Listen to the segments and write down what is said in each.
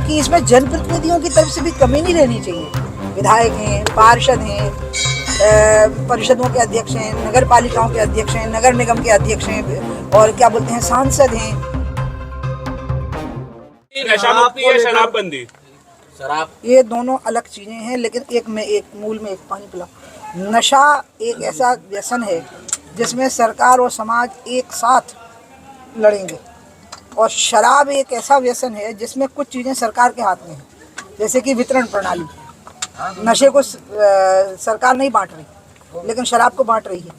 कि इसमें जनप्रतिनिधियों की तरफ से भी कमी नहीं रहनी चाहिए। विधायक हैं, पार्षद हैं, परिषदों के अध्यक्ष हैं, नगर पालिकाओं के अध्यक्ष हैं, नगर निगम के अध्यक्ष हैं और क्या बोलते हैं सांसद हैं। नशा मुक्ति या शराबबंदी? शराब ये दोनों अलग चीजें हैं, लेकिन एक में एक मूल में एक पानी पिला। नशा एक ऐसा व्यसन है जिसमें सरकार और समाज एक साथ लड़ेंगे, और शराब एक ऐसा व्यसन है जिसमें कुछ चीज़ें सरकार के हाथ में हैं, जैसे कि वितरण प्रणाली। नशे को सरकार नहीं बांट रही, लेकिन शराब को बांट रही है।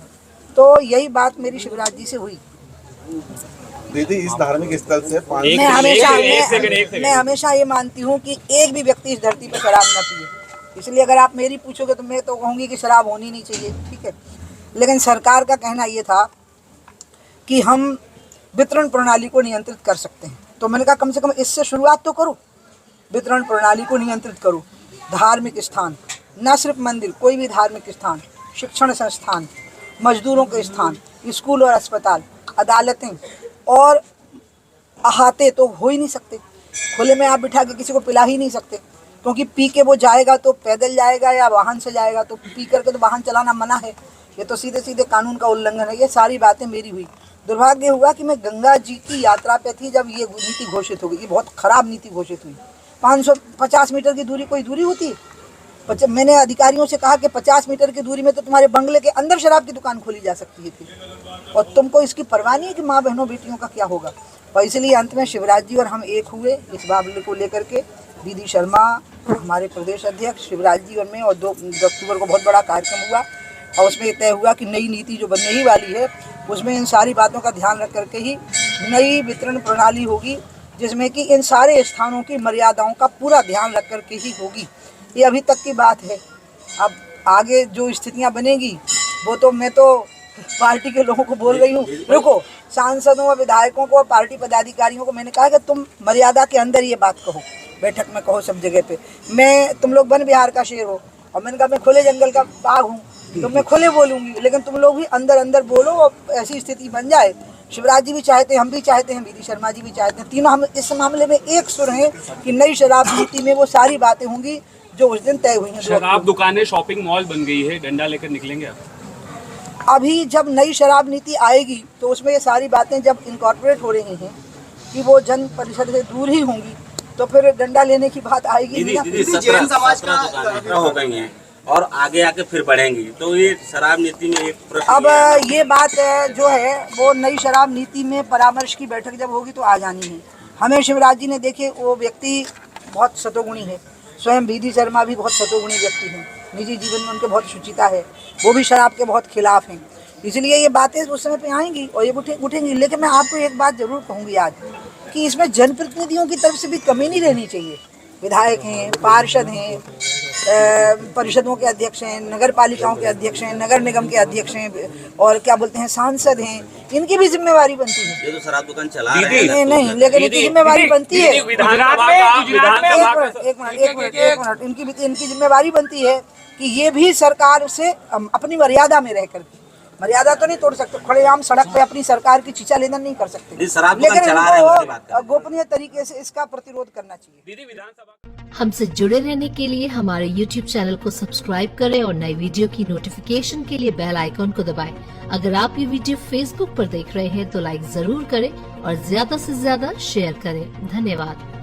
तो यही बात मेरी शिवराज जी से हुई। दीदी, इस धार्मिक स्थल से मैं हमेशा ये मानती हूँ कि एक भी व्यक्ति इस धरती पर शराब न पिए। इसलिए अगर आप मेरी पूछोगे तो मैं तो कहूँगी कि शराब होनी नहीं चाहिए, ठीक है। लेकिन सरकार का कहना ये था कि हम वितरण प्रणाली को नियंत्रित कर सकते हैं, तो मैंने कहा कम से कम इससे शुरुआत तो करो, वितरण प्रणाली को नियंत्रित करो। धार्मिक स्थान, न सिर्फ मंदिर, कोई भी धार्मिक स्थान, शिक्षण संस्थान, मजदूरों के स्थान, स्कूल और अस्पताल, अदालतें और अहाते तो हो ही नहीं सकते। खुले में आप बिठा के किसी को पिला ही नहीं सकते, क्योंकि पी के वो जाएगा तो पैदल जाएगा या वाहन से जाएगा, तो पी करके तो वाहन चलाना मना है। ये तो सीधे सीधे कानून का उल्लंघन है। ये सारी बातें मेरी हुई। दुर्भाग्य हुआ कि मैं गंगा जी की यात्रा पे थी जब ये नीति घोषित हो गई। ये बहुत खराब नीति घोषित हुई। 550 मीटर की दूरी कोई दूरी होती है? मैंने अधिकारियों से कहा कि 50 मीटर की दूरी में तो तुम्हारे बंगले के अंदर शराब की दुकान खोली जा सकती थी, और तुमको इसकी परवाह नहीं है कि माँ बहनों बेटियों का क्या होगा। और इसलिए अंत में शिवराज जी और हम एक हुए इस मामले को लेकर के। दीदी शर्मा हमारे प्रदेश अध्यक्ष, शिवराज जी और मैं, और 2 अक्टूबर को बहुत बड़ा कार्यक्रम हुआ, और उसमें तय हुआ कि नई नीति जो बनने ही वाली है उसमें इन सारी बातों का ध्यान रख करके ही नई वितरण प्रणाली होगी, जिसमें कि इन सारे स्थानों की मर्यादाओं का पूरा ध्यान रख करके ही होगी। ये अभी तक की बात है। अब आगे जो स्थितियां बनेगी वो तो मैं तो पार्टी के लोगों को बोल रही हूँ। रुको, सांसदों और विधायकों को और पार्टी पदाधिकारियों को मैंने कहा कि तुम मर्यादा के अंदर ये बात कहो, बैठक में कहो, सब जगह पे। तुम लोग वन विहार का शेर हो, और मैंने कहा मैं खुले जंगल का बाघ हूँ, तो मैं खुले बोलूँगी, लेकिन तुम लोग भी अंदर अंदर बोलो, और ऐसी स्थिति बन जाए। शिवराज जी भी चाहते हैं, हम भी चाहते हैं, दीदी शर्मा जी भी चाहते हैं, तीनों हम इस मामले में एक सुर हैं कि नई शराब नीति में वो सारी बातें होंगी जो उस दिन तय हुई हैं। शराब दुकानें शॉपिंग मॉल बन गई है, डंडा लेकर निकलेंगे आप? अभी जब नई शराब नीति आएगी तो उसमें ये सारी बातें जब इनकॉर्पोरेट हो रही हैं कि वो जन परिषद से दूर ही होंगी, तो फिर डंडा लेने की बात आएगी। दीदी 17 दुकानें हो गई हैं और आगे आके फिर बढ़ेंगी, तो ये शराब नीति में एक प्रश्न। अब ये बात जो है वो नई शराब नीति में परामर्श की बैठक जब होगी तो आ जानी है। हमें शिवराज जी ने देखे, वो व्यक्ति बहुत सतोगुणी है, स्वयं दीदी शर्मा भी बहुत सतोगुणी व्यक्ति हैं, निजी जीवन में उनके बहुत शुचिता है, वो भी शराब के बहुत खिलाफ हैं। इसलिए ये बातें उस समय पे आएंगी और ये उठेंगी। लेकिन मैं आपको एक बात जरूर कहूँगी आज कि इसमें जनप्रतिनिधियों की तरफ से भी कमी नहीं रहनी चाहिए। विधायक हैं, पार्षद हैं, परिषदों के अध्यक्ष हैं, नगर पालिकाओं के अध्यक्ष हैं, नगर निगम के अध्यक्ष हैं और क्या बोलते हैं सांसद हैं, इनकी भी जिम्मेवारी बनती है। ये तो शराब दुकान चला रहे हैं। नहीं, लेकिन इनकी जिम्मेवारी बनती है। एक मिनट, इनकी जिम्मेवारी बनती है कि ये भी सरकार से अपनी मर्यादा में रह करके, मर्यादा तो नहीं तोड़ सकते, खुलेआम सड़क पे अपनी सरकार की चीचा लेना नहीं कर सकते, लेकिन गोपनीय तरीके से इसका प्रतिरोध करना चाहिए। हमसे जुड़े रहने के लिए हमारे YouTube चैनल को सब्सक्राइब करें और नई वीडियो की नोटिफिकेशन के लिए बेल आइकॉन को दबाएं। अगर आप ये वीडियो Facebook पर देख रहे हैं तो लाइक जरूर करें और ज्यादा से ज्यादा शेयर करें। धन्यवाद।